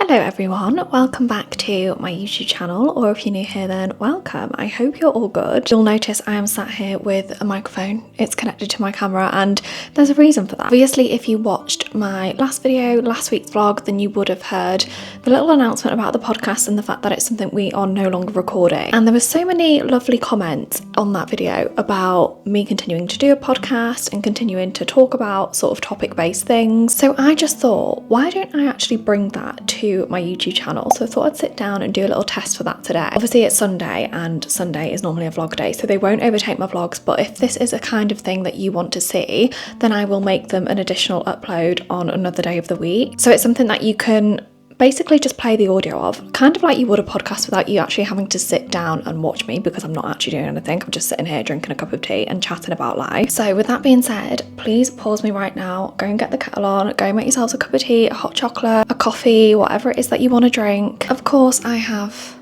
Hello everyone, welcome back to my YouTube channel, or if you're new here then welcome. I hope you're all good. You'll notice I am sat here with a microphone. It's connected to my camera and there's a reason for that. Obviously if you watched my last video, last week's vlog, then you would have heard the little announcement about the podcast and the fact that it's something we are no longer recording. And there were so many lovely comments on that video about me continuing to do a podcast and continuing to talk about sort of topic-based things. So I just thought, why don't I actually bring that to my YouTube channel? So I thought I'd sit down and do a little test for that today. Obviously it's Sunday and Sunday is normally a vlog day, so they won't overtake my vlogs, but if this is a kind of thing that you want to see, then I will make them an additional upload on another day of the week. So it's something that you can basically just play the audio of, kind of like you would a podcast without you actually having to sit down and watch me, because I'm not actually doing anything. I'm just sitting here drinking a cup of tea and chatting about life. So with that being said, please pause me right now, go and get the kettle on, go and make yourselves a cup of tea, a hot chocolate, a coffee, whatever it is that you want to drink. Of course I have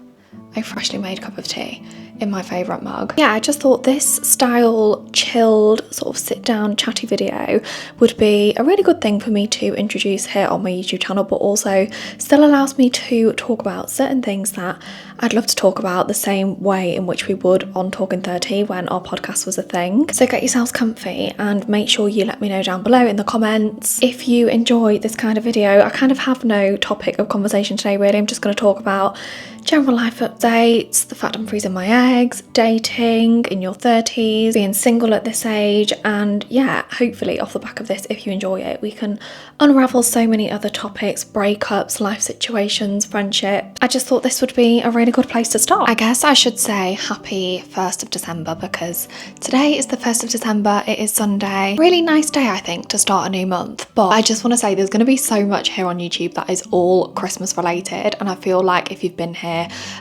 a freshly made cup of tea in my favourite mug. Yeah, I just thought this style chilled sort of sit down chatty video would be a really good thing for me to introduce here on my YouTube channel, but also still allows me to talk about certain things that I'd love to talk about the same way in which we would on Talking 30 when our podcast was a thing. So get yourselves comfy and make sure you let me know down below in the comments if you enjoy this kind of video. I kind of have no topic of conversation today really. I'm just going to talk about general life updates, the fact I'm freezing my eggs, dating in your 30s, being single at this age, and yeah, hopefully off the back of this, if you enjoy it, we can unravel so many other topics, breakups, life situations, friendship. I just thought this would be a really good place to start. I guess I should say happy 1st of December because today is the 1st of December, it is Sunday. Really nice day I think to start a new month, but I just want to say there's going to be so much here on YouTube that is all Christmas related, and I feel like if you've been here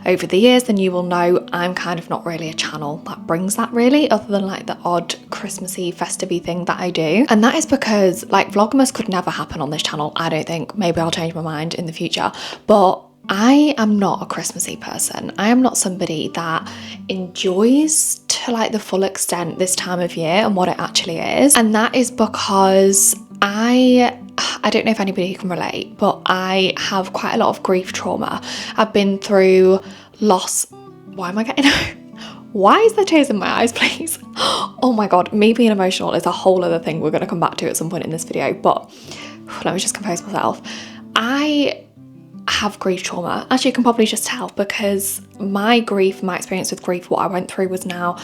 over the years then you will know I'm kind of not really a channel that brings that really, other than like the odd Christmassy festive-y thing that I do, and that is because like Vlogmas could never happen on this channel, I don't think. Maybe I'll change my mind in the future, but I am not a Christmassy person. I am not somebody that enjoys to like the full extent this time of year and what it actually is, and that is because I don't know if anybody can relate, but I have quite a lot of grief trauma. I've been through loss. Why am I getting why is there tears in my eyes, please? Oh my god, me being emotional is a whole other thing we're going to come back to at some point in this video, but let me just compose myself. I have grief trauma, as you can probably just tell, because my experience with grief, what I went through was now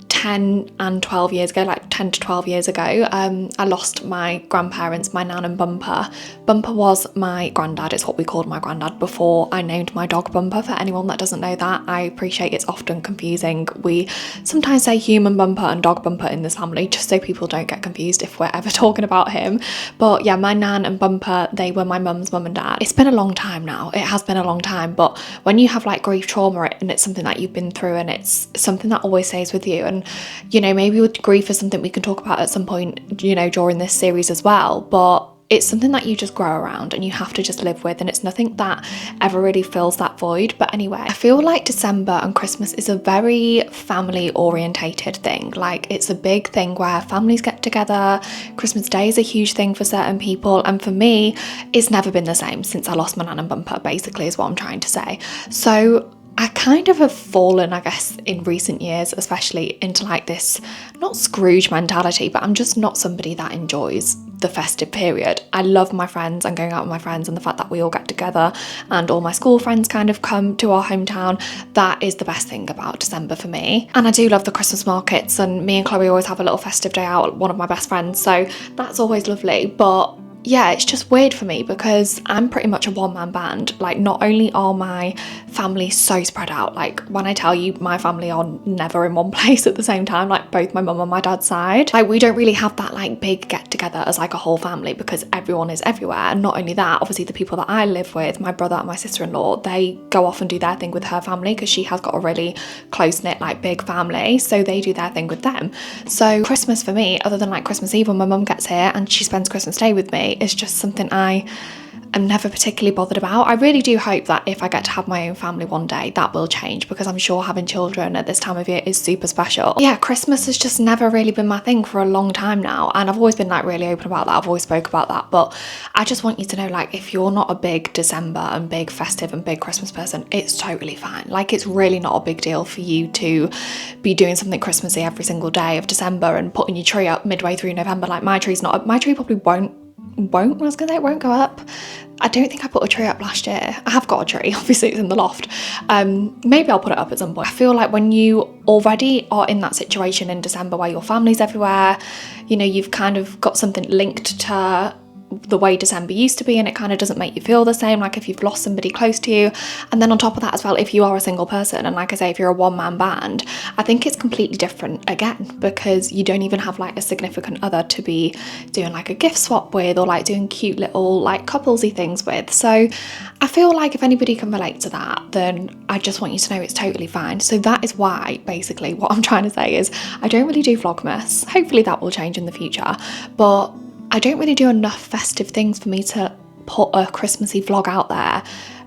10 and 12 years ago, like 10 to 12 years ago. I lost my grandparents, my nan and Bumper. Bumper was my granddad, it's what we called my granddad before I named my dog Bumper. For anyone that doesn't know that, I appreciate it's often confusing. We sometimes say human Bumper and dog Bumper in this family, just so people don't get confused if we're ever talking about him. But yeah, my nan and Bumper, they were my mum's mum and dad. It's been a long time now, it has been a long time, but when you have like grief trauma and it's something that you've been through and it's something that always stays with you, and you know, maybe with grief is something we can talk about at some point, you know, during this series as well, but it's something that you just grow around and you have to just live with, and it's nothing that ever really fills that void. But anyway, I feel like December and Christmas is a very family orientated thing. Like it's a big thing where families get together. Christmas Day is a huge thing for certain people, and for me it's never been the same since I lost my nan and Bumper, basically is what I'm trying to say. So I kind of have fallen, I guess, in recent years, especially into like this, not Scrooge mentality, but I'm just not somebody that enjoys the festive period. I love my friends and going out with my friends, and the fact that we all get together and all my school friends kind of come to our hometown, that is the best thing about December for me. And I do love the Christmas markets, and me and Chloe always have a little festive day out, one of my best friends, so that's always lovely. But yeah, it's just weird for me because I'm pretty much a one-man band. Like, not only are my family so spread out, like when I tell you my family are never in one place at the same time, like both my mum and my dad's side, like we don't really have that like big get together as like a whole family because everyone is everywhere. And not only that, obviously the people that I live with, my brother and my sister-in-law, they go off and do their thing with her family because she has got a really close-knit like big family, so they do their thing with them. So Christmas for me, other than like Christmas Eve when my mum gets here and she spends Christmas Day with me, is just something I I'm never particularly bothered about. I really do hope that if I get to have my own family one day, that will change, because I'm sure having children at this time of year is super special. Yeah, Christmas has just never really been my thing for a long time now, and I've always been like really open about that. I've always spoke about that, but I just want you to know, like, if you're not a big December and big festive and big Christmas person, it's totally fine. Like, it's really not a big deal for you to be doing something Christmassy every single day of December and putting your tree up midway through November. Like, my tree probably won't I was gonna say it won't go up. I don't think I put a tree up last year. I have got a tree, obviously it's in the loft. Maybe I'll put it up at some point. I feel like when you already are in that situation in December where your family's everywhere, you know, you've kind of got something linked to the way December used to be, and it kind of doesn't make you feel the same, like if you've lost somebody close to you. And then on top of that as well, if you are a single person, and like I say, if you're a one-man band, I think it's completely different again, because you don't even have like a significant other to be doing like a gift swap with, or like doing cute little like couplesy things with. So I feel like if anybody can relate to that, then I just want you to know it's totally fine. So that is why, basically, what I'm trying to say is I don't really do Vlogmas. Hopefully that will change in the future, but I don't really do enough festive things for me to put a Christmassy vlog out there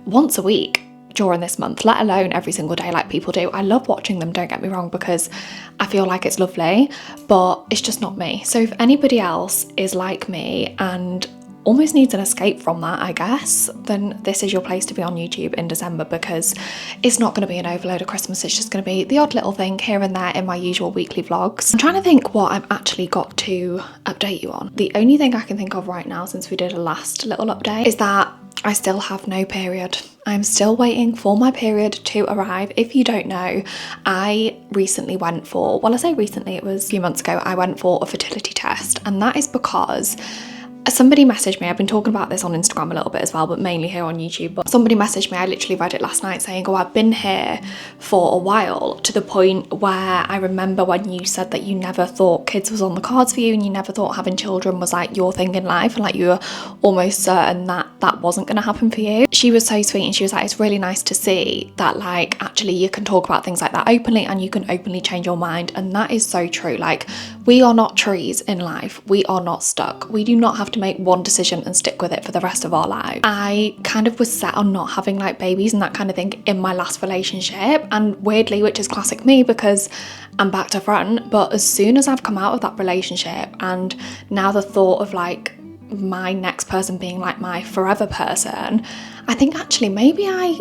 once a week during this month, let alone every single day like people do. I love watching them, don't get me wrong, because I feel like it's lovely, but it's just not me. So if anybody else is like me and almost needs an escape from that, I guess, then this is your place to be on YouTube in December, because it's not going to be an overload of Christmas. It's just going to be the odd little thing here and there in my usual weekly vlogs. I'm trying to think what I've actually got to update you on. The only thing I can think of right now, since we did a last little update, is that I still have no period. I'm still waiting for my period to arrive. If you don't know, I recently went for, well, I say recently, it was a few months ago, I went for a fertility test, and that is because somebody messaged me. I've been talking about this on Instagram a little bit as well, but mainly here on YouTube. But somebody messaged me, I literally read it last night, saying, oh, I've been here for a while, to the point where I remember when you said that you never thought kids was on the cards for you, and you never thought having children was like your thing in life, and like you were almost certain that that wasn't going to happen for you. She was so sweet, and she was like, it's really nice to see that like actually you can talk about things like that openly, and you can openly change your mind. And that is so true. Like, we are not trees in life. We are not stuck. We do not have to make one decision and stick with it for the rest of our lives. I kind of was set on not having like babies and that kind of thing in my last relationship, and weirdly, which is classic me because I'm back to front, but as soon as I've come out of that relationship, and now the thought of like my next person being like my forever person, I think actually maybe I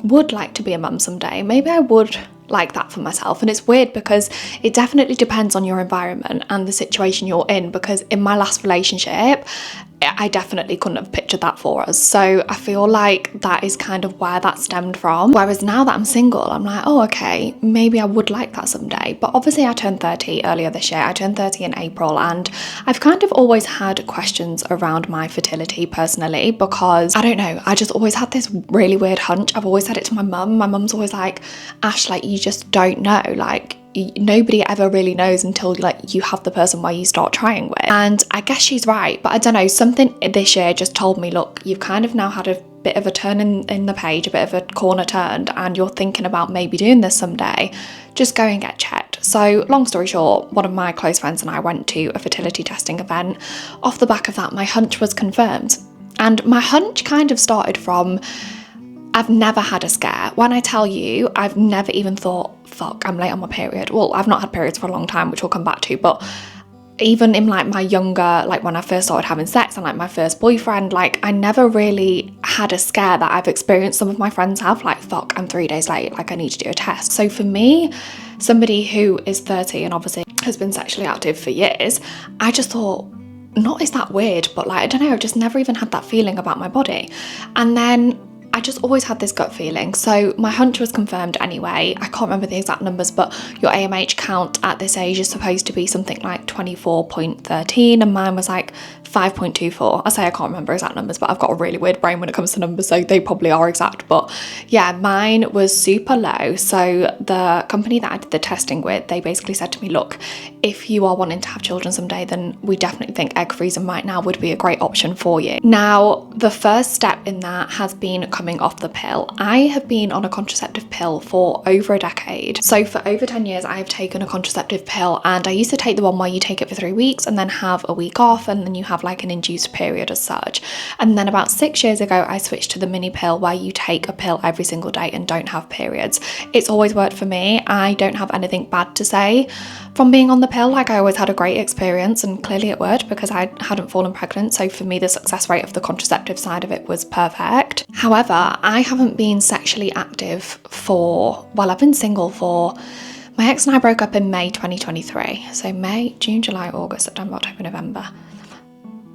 would like to be a mum someday. Maybe I would like that for myself. And it's weird because it definitely depends on your environment and the situation you're in, because in my last relationship I definitely couldn't have pictured that for us. So I feel like that is kind of where that stemmed from. Whereas now that I'm single, I'm like, oh, okay, maybe I would like that someday. But obviously I turned 30 earlier this year. I turned 30 in April, and I've kind of always had questions around my fertility personally, because I don't know, I just always had this really weird hunch. I've always said it to my mum. My mum's always like, Ash, like, you just don't know. Like, nobody ever really knows until like you have the person where you start trying with. And I guess she's right, but I don't know, something this year just told me, look, you've kind of now had a bit of a turn in the page, a bit of a corner turned, and you're thinking about maybe doing this someday. Just go and get checked. So long story short, one of my close friends and I went to a fertility testing event. Off the back of that, my hunch was confirmed. And my hunch kind of started from, I've never had a scare. When I tell you, I've never even thought, fuck, I'm late on my period. Well, I've not had periods for a long time, which we'll come back to, but even in like my younger, like when I first started having sex and like my first boyfriend, like I never really had a scare that I've experienced some of my friends have, like, fuck, I'm 3 days late, like I need to do a test. So for me, somebody who is 30 and obviously has been sexually active for years, I just thought, not is that weird, but like, I don't know, I've just never even had that feeling about my body. And then I just always had this gut feeling. So my hunch was confirmed anyway. I can't remember the exact numbers, but your AMH count at this age is supposed to be something like 24.13, and mine was like 5.24. I say I can't remember exact numbers, but I've got a really weird brain when it comes to numbers, so they probably are exact. But yeah, mine was super low. So the company that I did the testing with, they basically said to me, look, if you are wanting to have children someday, then we definitely think egg freezing right now would be a great option for you. Now, the first step in that has been coming off the pill. I have been on a contraceptive pill for over a decade. So for over 10 years, I have taken a contraceptive pill, and I used to take the one where you take it for 3 weeks and then have a week off, and then you have have like an induced period as such. And then about 6 years ago, I switched to the mini pill where you take a pill every single day and don't have periods. It's always worked for me. I don't have anything bad to say from being on the pill. Like, I always had a great experience, and clearly it worked because I hadn't fallen pregnant. So for me, the success rate of the contraceptive side of it was perfect. However, I haven't been sexually active for, well, I've been single for, my ex and I broke up in May 2023. So May, June, July, August, September, October, November.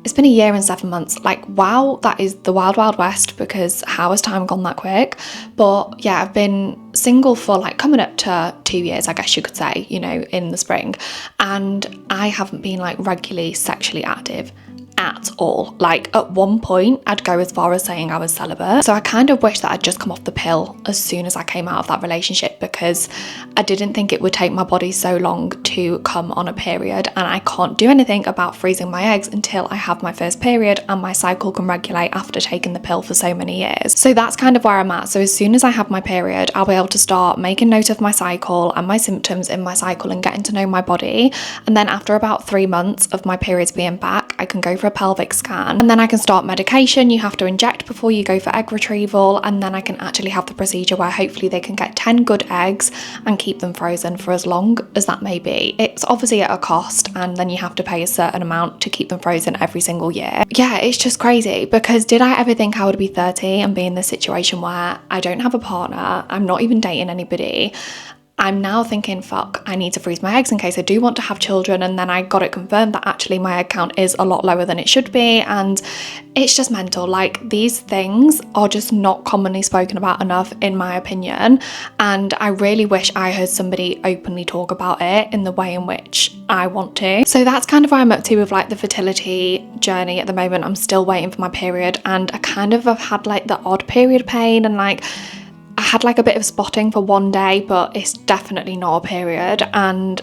It's been a year and 7 months. Like, wow, that is the wild, wild west, because how has time gone that quick? But yeah, I've been single for like coming up to 2 years, I guess you could say, you know, in the spring. And I haven't been like regularly sexually active at all. Like, at one point I'd go as far as saying I was celibate. So I kind of wish that I'd just come off the pill as soon as I came out of that relationship, because I didn't think it would take my body so long to come on a period, and I can't do anything about freezing my eggs until I have my first period and my cycle can regulate after taking the pill for so many years. So that's kind of where I'm at. So as soon as I have my period, I'll be able to start making note of my cycle and my symptoms in my cycle and getting to know my body. And then after about 3 months of my periods being back, I can go for a pelvic scan, and then I can start medication. You have to inject before you go for egg retrieval, and then I can actually have the procedure where hopefully they can get 10 good eggs and keep them frozen for as long as that may be. It's obviously at a cost, and then you have to pay a certain amount to keep them frozen every single year. Yeah, it's just crazy, because did I ever think I would be 30 and be in this situation where I don't have a partner, I'm not even dating anybody? I'm now thinking, fuck, I need to freeze my eggs in case I do want to have children. And then I got it confirmed that actually my egg count is a lot lower than it should be. And it's just mental. Like, these things are just not commonly spoken about enough, in my opinion. And I really wish I heard somebody openly talk about it in the way in which I want to. So that's kind of where I'm up to with like the fertility journey at the moment. I'm still waiting for my period, and I kind of have had like the odd period pain, and like I had like a bit of spotting for one day, but it's definitely not a period, and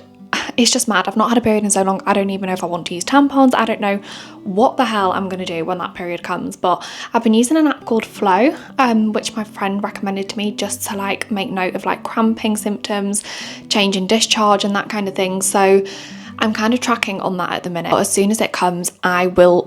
it's just mad. I've not had a period in so long. I don't even know if I want to use tampons. I don't know what the hell I'm going to do when that period comes, but I've been using an app called Flow, which my friend recommended to me just to like make note of like cramping symptoms, change in discharge and that kind of thing. So I'm kind of tracking on that at the minute. But as soon as it comes, I will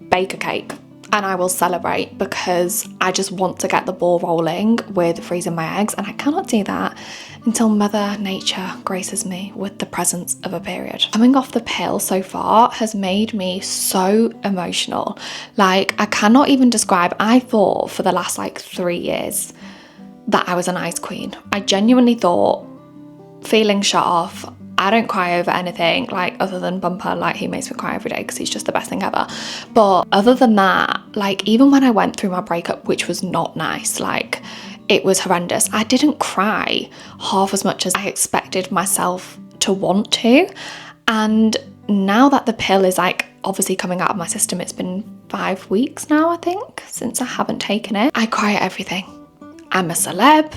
bake a cake and I will celebrate, because I just want to get the ball rolling with freezing my eggs, and I cannot do that until Mother Nature graces me with the presence of a period. Coming off the pill so far has made me so emotional. Like, I cannot even describe. I thought for the last like 3 years that I was an ice queen. I genuinely thought, feeling shut off, I don't cry over anything, like, other than Bumper. Like, he makes me cry every day because he's just the best thing ever. But other than that, like, even when I went through my breakup, which was not nice, like, it was horrendous, I didn't cry half as much as I expected myself to want to. And now that the pill is like obviously coming out of my system, it's been 5 weeks now, I think, since I haven't taken it, I cry at everything. I'm a celeb,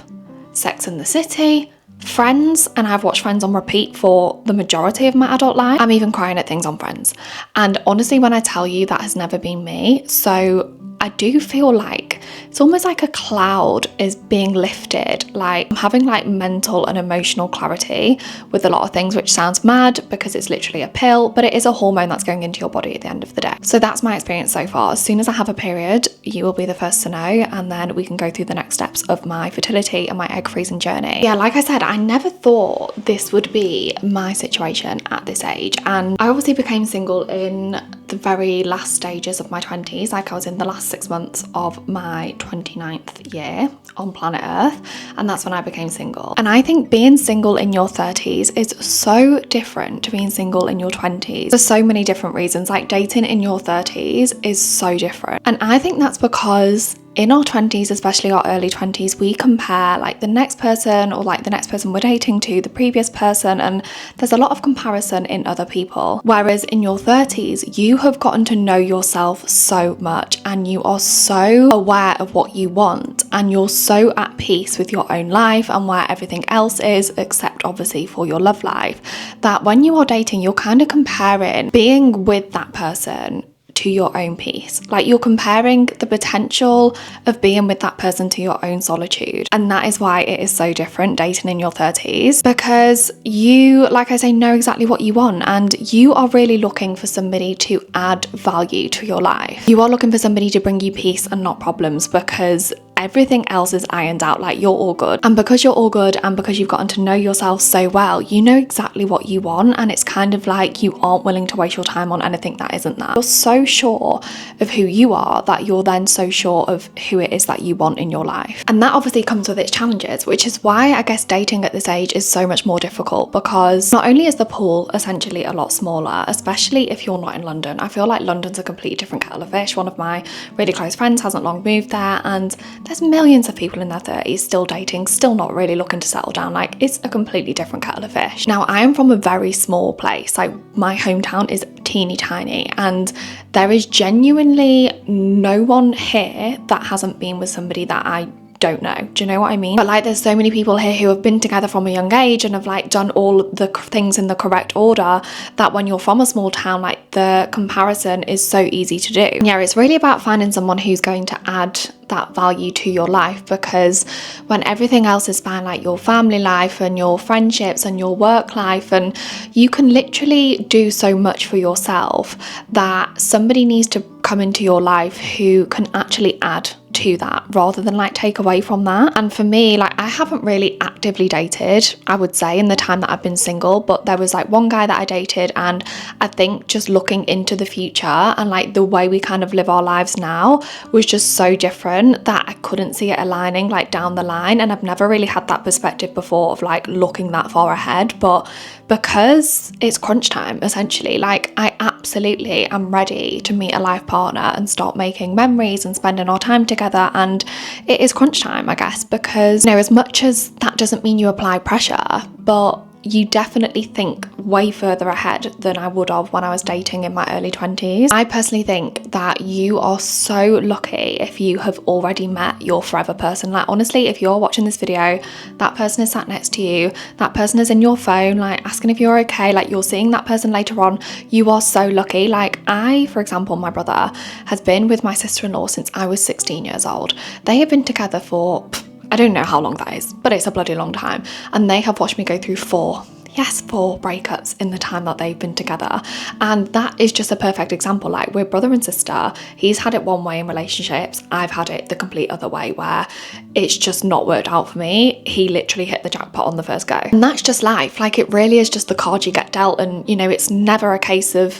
Sex and the City, Friends, and I've watched Friends on repeat for the majority of my adult life. I'm even crying at things on Friends. And honestly, when I tell you, that has never been me. So I do feel like it's almost like a cloud is being lifted. Like, I'm having like mental and emotional clarity with a lot of things, which sounds mad because it's literally a pill, but it is a hormone that's going into your body at the end of the day. So that's my experience so far. As soon as I have a period, you will be the first to know, and then we can go through the next steps of my fertility and my egg freezing journey. Yeah, like I said, I never thought this would be my situation at this age. And I obviously became single in the very last stages of my 20s. Like, I was in the last 6 months of my 29th year on planet Earth, and that's when I became single. And I think being single in your 30s is so different to being single in your 20s for so many different reasons. Like, dating in your 30s is so different, and I think that's because in our 20s, especially our early 20s, we compare like the next person, or like the next person we're dating, to the previous person, and there's a lot of comparison in other people. Whereas in your 30s, you have gotten to know yourself so much, and you are so aware of what you want, and you're so at peace with your own life and where everything else is, except obviously for your love life, that when you are dating, you're kind of comparing being with that person to to your own peace. Like, you're comparing the potential of being with that person to your own solitude. And that is why it is so different dating in your 30s, because you, like I say, know exactly what you want, and you are really looking for somebody to add value to your life. You are looking for somebody to bring you peace and not problems, because everything else is ironed out. Like, you're all good. And because you're all good, and because you've gotten to know yourself so well, you know exactly what you want. And it's kind of like you aren't willing to waste your time on anything that isn't that. You're so sure of who you are that you're then so sure of who it is that you want in your life. And that obviously comes with its challenges, which is why I guess dating at this age is so much more difficult, because not only is the pool essentially a lot smaller, especially if you're not in London. I feel like London's a completely different kettle of fish. One of my really close friends hasn't long moved there, and there's millions of people in their 30s still dating, still not really looking to settle down. Like, it's a completely different kettle of fish. Now, I am from a very small place. Like, my hometown is teeny tiny, and there is genuinely no one here that hasn't been with somebody that I don't know. Do you know what I mean? But like, there's so many people here who have been together from a young age and have like done all the things in the correct order, that when you're from a small town, like, the comparison is so easy to do. Yeah, it's really about finding someone who's going to add that value to your life, because when everything else is fine, like your family life and your friendships and your work life, and you can literally do so much for yourself, that somebody needs to come into your life who can actually add to that rather than like take away from that. And for me, like, I haven't really actively dated, I would say, in the time that I've been single, but there was like one guy that I dated, and I think just looking into the future and like the way we kind of live our lives now was just so different that I couldn't see it aligning like down the line. And I've never really had that perspective before of like looking that far ahead, but because it's crunch time essentially, like, I absolutely am ready to meet a life partner and start making memories and spending our time together. And it is crunch time, I guess, because, you know, as much as that doesn't mean you apply pressure, but you definitely think way further ahead than I would have when I was dating in my early 20s. I personally think that you are so lucky if you have already met your forever person. Like, honestly, if you're watching this video, that person is sat next to you, that person is in your phone, like, asking if you're okay, like, you're seeing that person later on. You are so lucky. Like, I, for example, my brother has been with my sister-in-law since I was 16 years old. They have been together for I don't know how long that is, but it's a bloody long time. And they have watched me go through four breakups in the time that they've been together. And that is just a perfect example. Like, we're brother and sister. He's had it one way in relationships. I've had it the complete other way, where it's just not worked out for me. He literally hit the jackpot on the first go. And that's just life. Like, it really is just the card you get dealt. And, you know, it's never a case of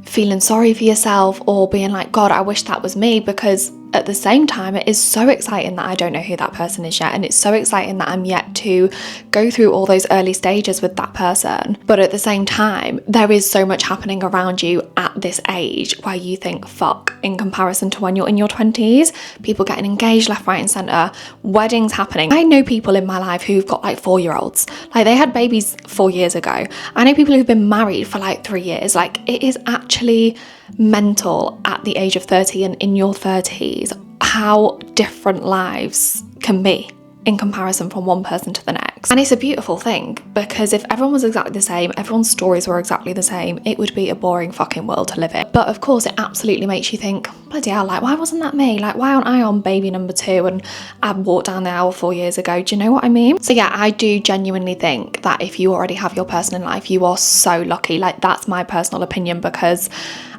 feeling sorry for yourself or being like, God, I wish that was me, because at the same time, it is so exciting that I don't know who that person is yet, and it's so exciting that I'm yet to go through all those early stages with that person. But at the same time, there is so much happening around you at this age where you think, fuck, in comparison to when you're in your 20s, people getting engaged left, right and centre, weddings happening. I know people in my life who've got like 4-year-olds, like they had babies 4 years ago. I know people who've been married for like 3 years. Like, it is actually mental at the age of 30 and in your 30s how different lives can be in comparison from one person to the next. And it's a beautiful thing, because if everyone was exactly the same, everyone's stories were exactly the same, it would be a boring fucking world to live in. But of course, it absolutely makes you think, bloody hell, like, why wasn't that me? Like, why aren't I on baby number 2 and I walked down the aisle 4 years ago? Do you know what I mean? So yeah, I do genuinely think that if you already have your person in life, you are so lucky. Like, that's my personal opinion, because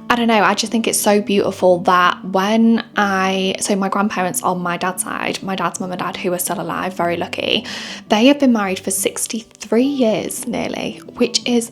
I don't know, I just think it's so beautiful that so my grandparents on my dad's side, my dad's mum and dad, who are still alive, very lucky, they have been married for 63 years nearly, which is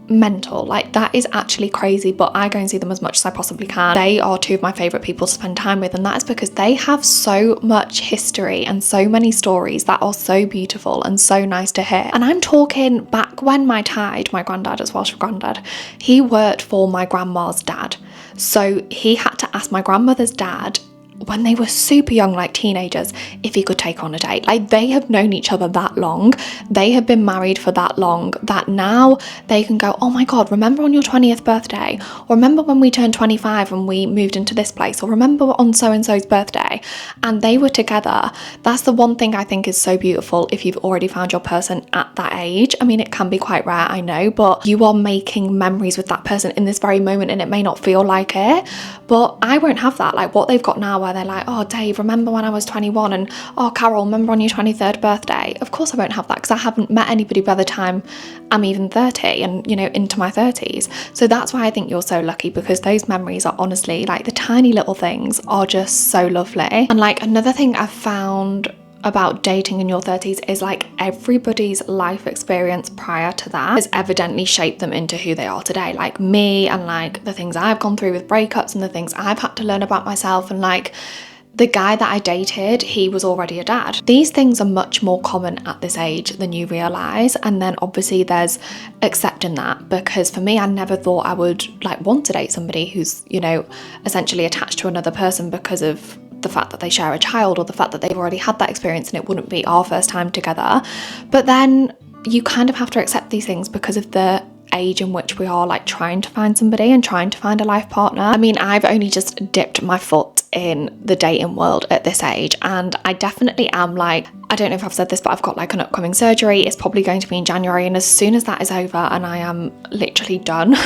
mental. Like, that is actually crazy, but I go and see them as much as I possibly can. They are 2 of my favourite people to spend time with, and that is because they have so much history and so many stories that are so beautiful and so nice to hear. And I'm talking back when my granddad, as Welsh granddad, he worked for my grandma's dad. So he had to ask my grandmother's dad when they were super young, like teenagers, if he could take her on a date. Like, they have known each other that long, they have been married for that long, that now they can go, oh my god, remember on your 20th birthday, or remember when we turned 25 and we moved into this place, or remember on so and so's birthday, and they were together. That's the one thing I think is so beautiful if you've already found your person at that age. I mean, it can be quite rare, I know, but you are making memories with that person in this very moment, and it may not feel like it, but I won't have that. Like, what they've got now, where they're like, oh Dave, remember when I was 21, and oh Carol, remember on your 23rd birthday? Of course I won't have that, because I haven't met anybody by the time I'm even 30 and, you know, into my 30s. So that's why I think you're so lucky, because those memories are honestly, like, the tiny little things are just so lovely. And like, another thing I've found about dating in your 30s is like, everybody's life experience prior to that has evidently shaped them into who they are today. Like me, and like the things I've gone through with breakups and the things I've had to learn about myself, and like the guy that I dated, he was already a dad. These things are much more common at this age than you realise. And then obviously there's accepting that, because for me, I never thought I would like want to date somebody who's, you know, essentially attached to another person because of the fact that they share a child, or the fact that they've already had that experience and it wouldn't be our first time together. But then you kind of have to accept these things because of the age in which we are like trying to find somebody and trying to find a life partner. I mean, I've only just dipped my foot in the dating world at this age, and I definitely am like, I don't know if I've said this, but I've got like an upcoming surgery. It's probably going to be in January, and as soon as that is over and I am literally done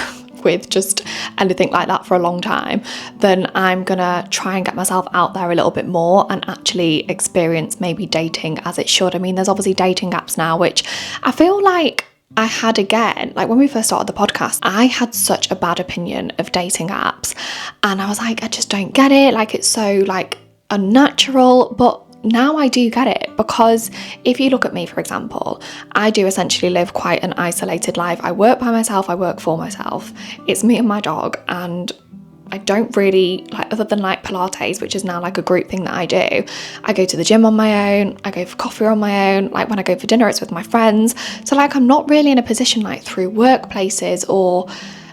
with just anything like that for a long time, then I'm gonna try and get myself out there a little bit more and actually experience maybe dating as it should. I mean, there's obviously dating apps now, which I feel like I had again, like when we first started the podcast, I had such a bad opinion of dating apps, and I was like, I just don't get it, like it's so like unnatural. But now I do get it, because if you look at me, for example, I do essentially live quite an isolated life. I work by myself, I work for myself. It's me and my dog, and I don't really, like, other than like Pilates, which is now like a group thing that I do, I go to the gym on my own, I go for coffee on my own, like when I go for dinner it's with my friends. So like, I'm not really in a position like through workplaces or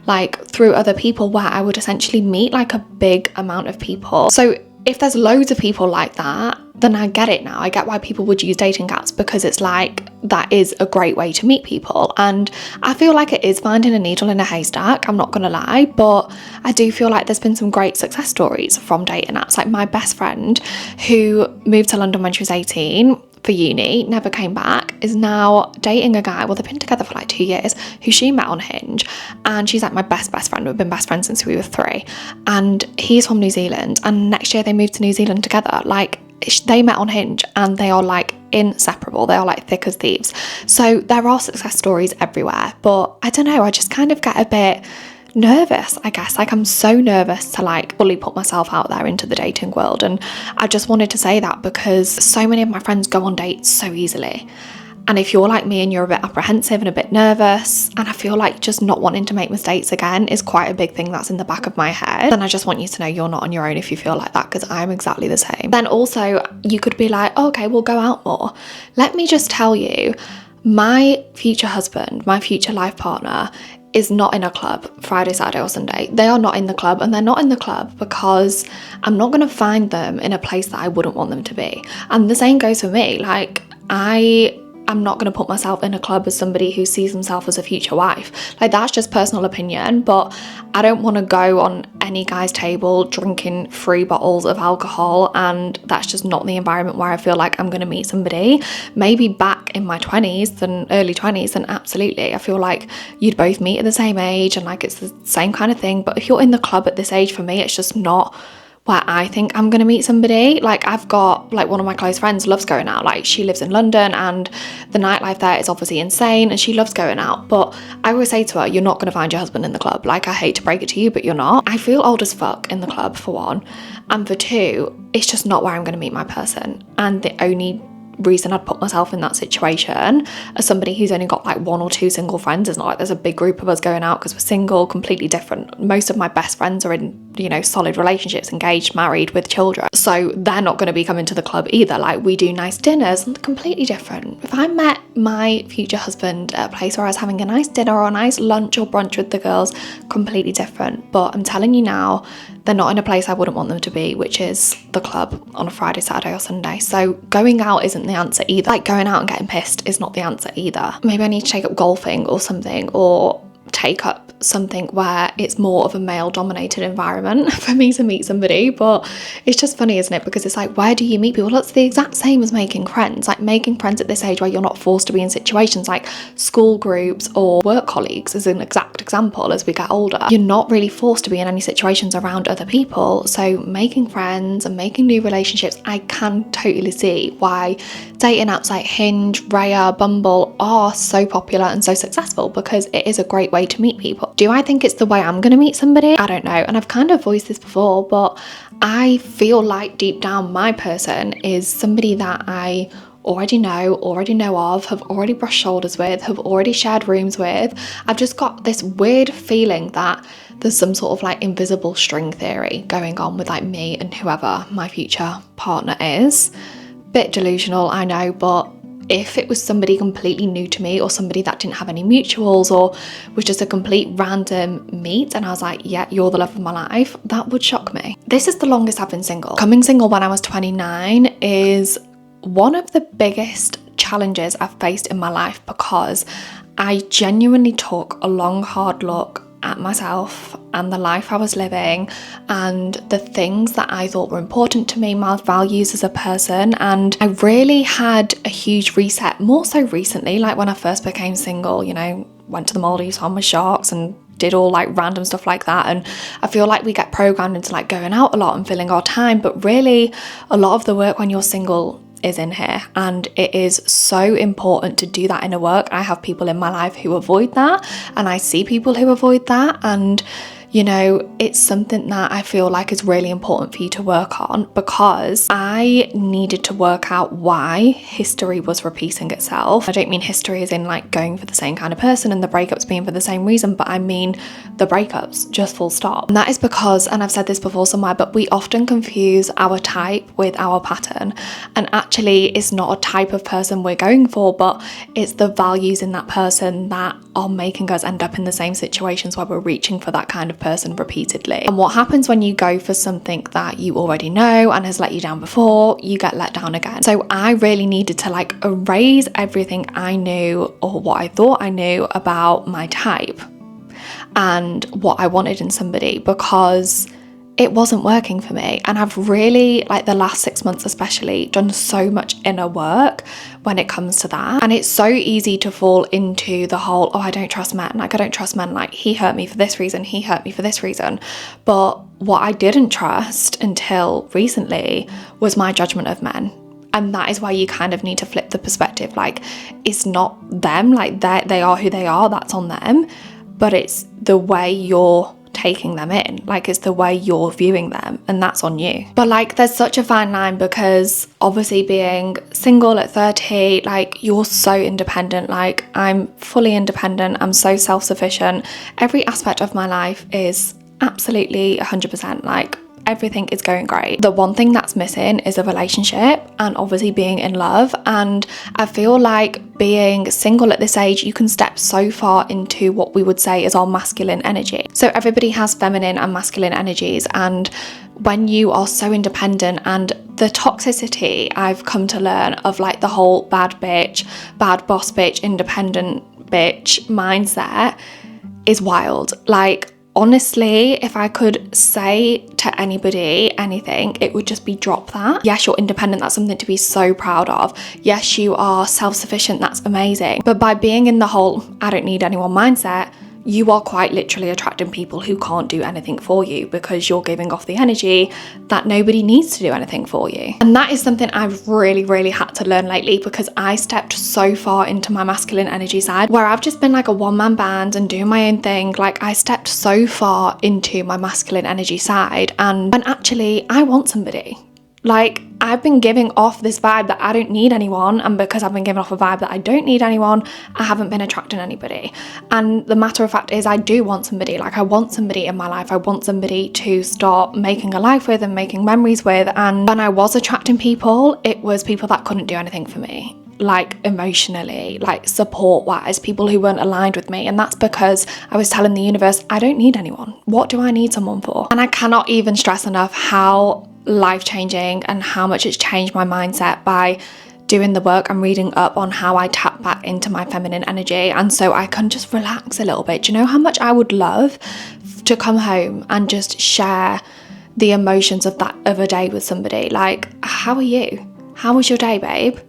like through other people where I would essentially meet like a big amount of people. So if there's loads of people like that, then I get it now. I get why people would use dating apps, because it's like, that is a great way to meet people. And I feel like it is finding a needle in a haystack, I'm not gonna lie, but I do feel like there's been some great success stories from dating apps. Like my best friend, who moved to London when she was 18 for uni, never came back, is now dating a guy, well, they've been together for like 2 years, who she met on Hinge, and she's like my best friend. We've been best friends since we were 3, and he's from New Zealand, and next year they moved to New Zealand together. Like, they met on Hinge and they are like inseparable. They are like thick as thieves. So there are success stories everywhere, but I don't know, I just kind of get a bit nervous, I guess. Like, I'm so nervous to like fully put myself out there into the dating world, and I just wanted to say that because so many of my friends go on dates so easily. And if you're like me and you're a bit apprehensive and a bit nervous, and I feel like just not wanting to make mistakes again is quite a big thing that's in the back of my head, then I just want you to know you're not on your own if you feel like that, because I'm exactly the same. Then also, you could be like, oh, okay, we'll go out more. Let me just tell you, my future husband, my future life partner, is not in a club Friday, Saturday or Sunday. They are not in the club, and they're not in the club because I'm not going to find them in a place that I wouldn't want them to be. And the same goes for me. Like, I'm not going to put myself in a club as somebody who sees himself as a future wife. Like, that's just personal opinion, but I don't want to go on any guy's table drinking 3 bottles of alcohol, and that's just not the environment where I feel like I'm going to meet somebody. Maybe back in my 20s and early 20s, then absolutely. I feel like you'd both meet at the same age and like it's the same kind of thing. But if you're in the club at this age, for me, it's just not where I think I'm going to meet somebody. Like, I've got like one of my close friends loves going out. Like, she lives in London and the nightlife there is obviously insane, and she loves going out. But I always say to her, you're not going to find your husband in the club. Like, I hate to break it to you, but you're not. I feel old as fuck in the club, for one. And for two, it's just not where I'm going to meet my person. And the only reason I'd put myself in that situation as somebody who's only got like 1 or 2 single friends, it's not like there's a big group of us going out because we're single, completely different. Most of my best friends are in, you know, solid relationships, engaged, married, with children, so they're not going to be coming to the club either. Like, we do nice dinners, and completely different. If I met my future husband at a place where I was having a nice dinner or a nice lunch or brunch with the girls, completely different. But I'm telling you now, they're not in a place I wouldn't want them to be, which is the club on a Friday, Saturday or Sunday. So going out isn't the answer either. Like going out and getting pissed is not the answer either. Maybe I need to take up golfing or something, or take up something where it's more of a male dominated environment for me to meet somebody. But it's just funny, isn't it? Because it's like, where do you meet people? That's the exact same as making friends. Like making friends at this age where you're not forced to be in situations like school groups or work colleagues is an exact example. As we get older, you're not really forced to be in any situations around other people. So making friends and making new relationships, I can totally see why dating apps like Hinge, Raya, Bumble are so popular and so successful, because it is a great way to meet people. Do I think it's the way I'm going to meet somebody? I don't know. And I've kind of voiced this before, but I feel like deep down my person is somebody that I already know of, have already brushed shoulders with, have already shared rooms with. I've just got this weird feeling that there's some sort of like invisible string theory going on with like me and whoever my future partner is. Bit delusional, I know, but if it was somebody completely new to me, or somebody that didn't have any mutuals, or was just a complete random meet and I was like, yeah, you're the love of my life, that would shock me. This is the longest I've been single. Coming single when I was 29 is one of the biggest challenges I've faced in my life, because I genuinely took a long, hard look at myself and the life I was living and the things that I thought were important to me, my values as a person. And I really had a huge reset, more so recently, like when I first became single, you know, went to the Maldives on with sharks and did all like random stuff like that. And I feel like we get programmed into like going out a lot and filling our time, but really a lot of the work when you're single is in here, and it is so important to do that inner work. I have people in my life who avoid that, and I see people who avoid that, and you know, it's something that I feel like is really important for you to work on, because I needed to work out why history was repeating itself. I don't mean history as in like going for the same kind of person and the breakups being for the same reason, but I mean the breakups, just full stop. And that is because, and I've said this before somewhere, but we often confuse our type with our pattern, and actually it's not a type of person we're going for, but it's the values in that person that are making us end up in the same situations where we're reaching for that kind of person repeatedly. And what happens when you go for something that you already know and has let you down before, you get let down again. So I really needed to like erase everything I knew, or what I thought I knew about my type and what I wanted in somebody, because it wasn't working for me. And I've really, like the last 6 months especially, done so much inner work when it comes to that. And it's so easy to fall into the whole, oh, I don't trust men. Like I don't trust men. Like he hurt me for this reason, he hurt me for this reason. But what I didn't trust until recently was my judgment of men. And that is why you kind of need to flip the perspective. Like it's not them, like they are who they are, that's on them. But it's the way you're taking them in, like it's the way you're viewing them, and that's on you. But like there's such a fine line, because obviously being single at 30, like you're so independent. Like I'm fully independent, I'm so self-sufficient, every aspect of my life is absolutely 100%, like everything is going great. The one thing that's missing is a relationship, and obviously being in love. And I feel like being single at this age, you can step so far into what we would say is our masculine energy. So everybody has feminine and masculine energies, and when you are so independent, and the toxicity I've come to learn of like the whole bad bitch, bad boss bitch, independent bitch mindset is wild. Like honestly, if I could say to anybody anything, it would just be drop that. Yes, you're independent, that's something to be so proud of. Yes, you are self-sufficient, that's amazing. But by being in the whole I don't need anyone mindset, you are quite literally attracting people who can't do anything for you, because you're giving off the energy that nobody needs to do anything for you. And that is something I've really had to learn lately, because I stepped so far into my masculine energy side where I've just been like a one-man band and doing my own thing. Like I stepped so far into my masculine energy side, and actually I want somebody. Like I've been giving off this vibe that I don't need anyone, and because I've been giving off a vibe that I don't need anyone, I haven't been attracting anybody. And the matter of fact is I do want somebody. Like I want somebody in my life. I want somebody to start making a life with and making memories with. And when I was attracting people, it was people that couldn't do anything for me. like emotionally, like support wise, people who weren't aligned with me. And that's because I was telling the universe, I don't need anyone. What do I need someone for? And I cannot even stress enough how life-changing and how much it's changed my mindset by doing the work and reading up on how I tap back into my feminine energy, and so I can just relax a little bit. Do you know how much I would love to come home and just share the emotions of that other day with somebody? Like, how are you? How was your day, babe?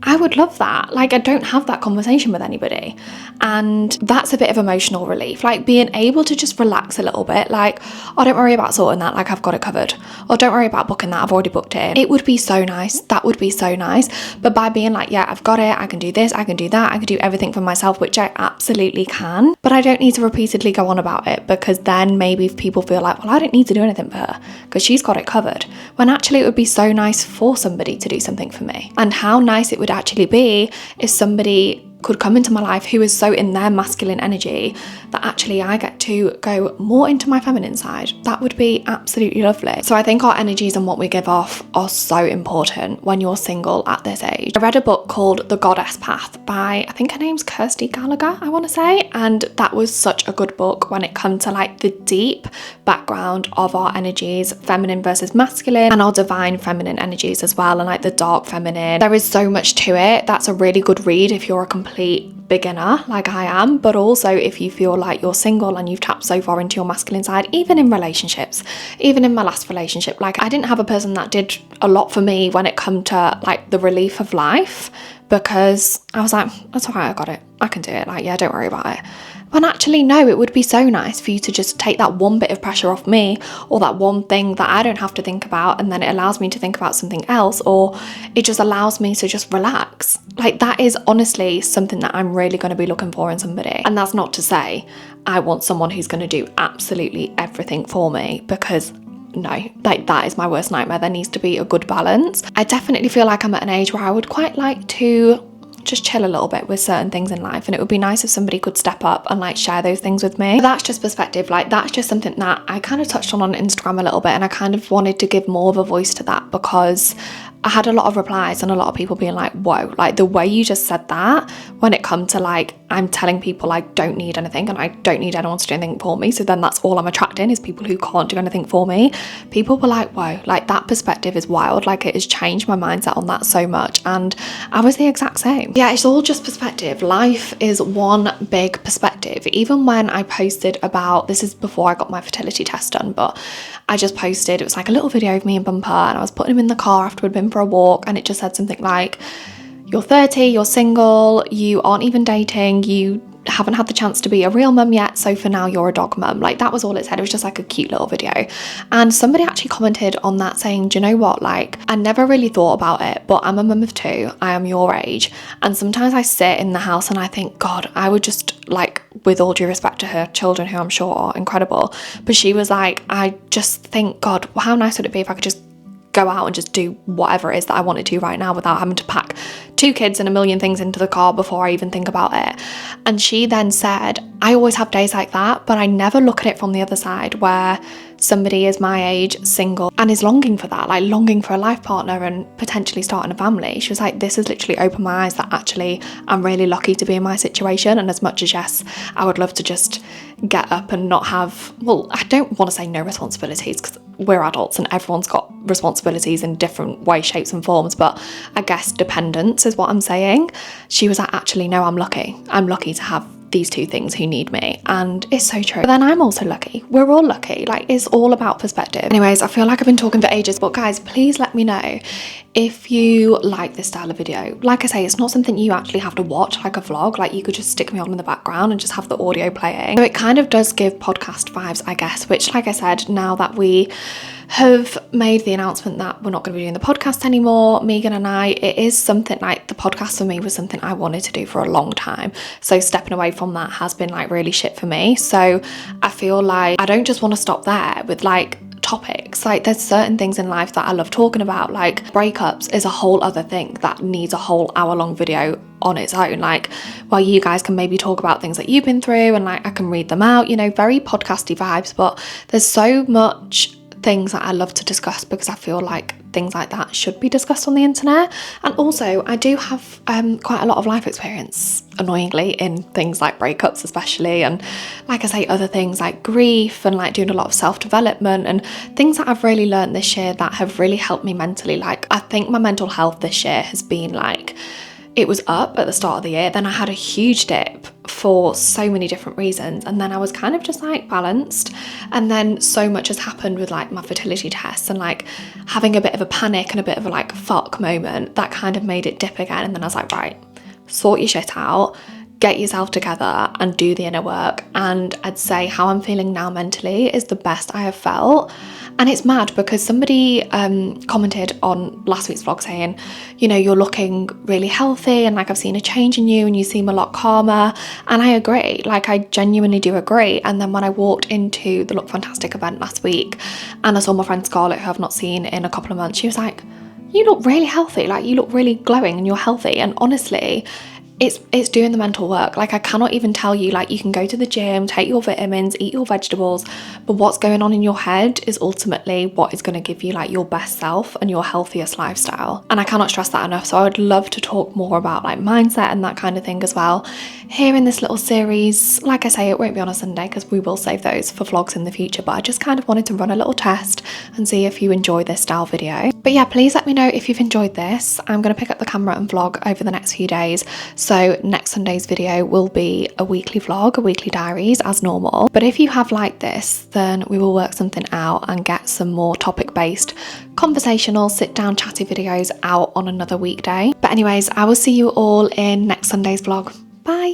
I would love that. Like, I don't have that conversation with anybody, and that's a bit of emotional relief, like being able to just relax a little bit, like, oh, don't worry about sorting that, like I've got it covered, or don't worry about booking that, I've already booked it. It would be so nice. That would be so nice. But by being like, yeah, I've got it, I can do this, I can do that, I can do everything for myself, which I absolutely can, but I don't need to repeatedly go on about it, because then maybe people feel like, well, I don't need to do anything for her because she's got it covered, when actually it would be so nice for somebody to do something for me. And how nice it would actually be if somebody could come into my life who is so in their masculine energy that actually I get to go more into my feminine side. That would be absolutely lovely. So I think our energies and what we give off are so important when you're single at this age. I read a book called The Goddess Path by, I think her name's Kirsty Gallagher, I want to say, and that was such a good book when it comes to like the deep background of our energies, feminine versus masculine, and our divine feminine energies as well, and like the dark feminine. There is so much to it. That's a really good read if you're a complete beginner like I am, but also if you feel like you're single and you've tapped so far into your masculine side, even in relationships. Even in my last relationship, like I didn't have a person that did a lot for me when it come to like the relief of life, because I was like, that's all right, I got it, I can do it, like, yeah, don't worry about it. When actually, no, it would be so nice for you to just take that one bit of pressure off me, or that one thing that I don't have to think about, and then it allows me to think about something else, or it just allows me to just relax. Like, that is honestly something that I'm really going to be looking for in somebody. And that's not to say I want someone who's going to do absolutely everything for me, because no, like that is my worst nightmare. There needs to be a good balance. I definitely feel like I'm at an age where I would quite like to just chill a little bit with certain things in life, and it would be nice if somebody could step up and like share those things with me. But that's just perspective. Like, that's just something that I kind of touched on Instagram a little bit, and I kind of wanted to give more of a voice to that, because I had a lot of replies and a lot of people being like, whoa, like the way you just said that, when it comes to like, I'm telling people I don't need anything and I don't need anyone to do anything for me, so then that's all I'm attracting is people who can't do anything for me. People were like, whoa, like that perspective is wild. Like, it has changed my mindset on that so much, and I was the exact same. Yeah, it's all just perspective. Life is one big perspective. Even when I posted about, this is before I got my fertility test done, but I just posted, it was like a little video of me and Bumper, and I was putting him in the car after we'd been for a walk, and it just said something like, you're 30, you're single, you aren't even dating, you haven't had the chance to be a real mum yet, so for now you're a dog mum. Like, that was all it said. It was just like a cute little video, and somebody actually commented on that saying, do you know what, like, I never really thought about it, but I'm a mum of 2, I am your age, and sometimes I sit in the house and I think, God, I would just, like, with all due respect to her children, who I'm sure are incredible, but she was like, I just think, God, how nice would it be if I could just go out and just do whatever it is that I wanted to right now without having to pack 2 kids and a million things into the car before I even think about it. And she then said, I always have days like that, but I never look at it from the other side, where somebody is my age, single, and is longing for that, like longing for a life partner and potentially starting a family. She was like, this has literally opened my eyes that actually I'm really lucky to be in my situation. And as much as, yes, I would love to just get up and not have, well, I don't want to say no responsibilities, because we're adults and everyone's got responsibilities in different ways, shapes and forms, but I guess dependence is what I'm saying. She was like, actually, no, I'm lucky to have these 2 things who need me. And it's so true. But then I'm also lucky. We're all lucky. Like, it's all about perspective. Anyways, I feel like I've been talking for ages, but guys, please let me know if you like this style of video. Like I say, it's not something you actually have to watch like a vlog. Like, you could just stick me on in the background and just have the audio playing. So it kind of does give podcast vibes, I guess, which, like I said, now that we have made the announcement that we're not going to be doing the podcast anymore, Megan and I, it is something like, the podcast for me was something I wanted to do for a long time. So stepping away from that has been like really shit for me. So I feel like I don't just want to stop there with like topics. Like, there's certain things in life that I love talking about. Like, breakups is a whole other thing that needs a whole hour-long video on its own. Like, while you guys can maybe talk about things that you've been through, and like I can read them out, you know, very podcasty vibes, but there's so much things that I love to discuss, because I feel like things like that should be discussed on the internet. And also I do have quite a lot of life experience, annoyingly, in things like breakups especially, and like I say, other things like grief, and like doing a lot of self-development and things that I've really learned this year that have really helped me mentally. Like I think my mental health this year has been like, it was up at the start of the year, then I had a huge dip for so many different reasons, and then I was kind of just like balanced, and then so much has happened with like my fertility tests and like having a bit of a panic and a bit of a like fuck moment that kind of made it dip again. And then I was like, right, sort your shit out, get yourself together and do the inner work. And I'd say how I'm feeling now mentally is the best I have felt. And it's mad because somebody commented on last week's vlog saying, you know, you're looking really healthy and like I've seen a change in you and you seem a lot calmer. And I agree, like I genuinely do agree. And then when I walked into the Look Fantastic event last week and I saw my friend Scarlett, who I've not seen in a couple of months, she was like, you look really healthy, like you look really glowing and you're healthy. And honestly, it's doing the mental work. Like I cannot even tell you, like you can go to the gym, take your vitamins, eat your vegetables, but what's going on in your head is ultimately what is going to give you like your best self and your healthiest lifestyle. And I cannot stress that enough. So I would love to talk more about like mindset and that kind of thing as well here in this little series. Like I say, it won't be on a Sunday because we will save those for vlogs in the future, but I just kind of wanted to run a little test and see if you enjoy this style video. But yeah, please let me know if you've enjoyed this. I'm going to pick up the camera and vlog over the next few days. So next Sunday's video will be a weekly vlog, a weekly diaries as normal. But if you have liked this, then we will work something out and get some more topic-based, conversational, sit-down chatty videos out on another weekday. But anyways, I will see you all in next Sunday's vlog. Bye!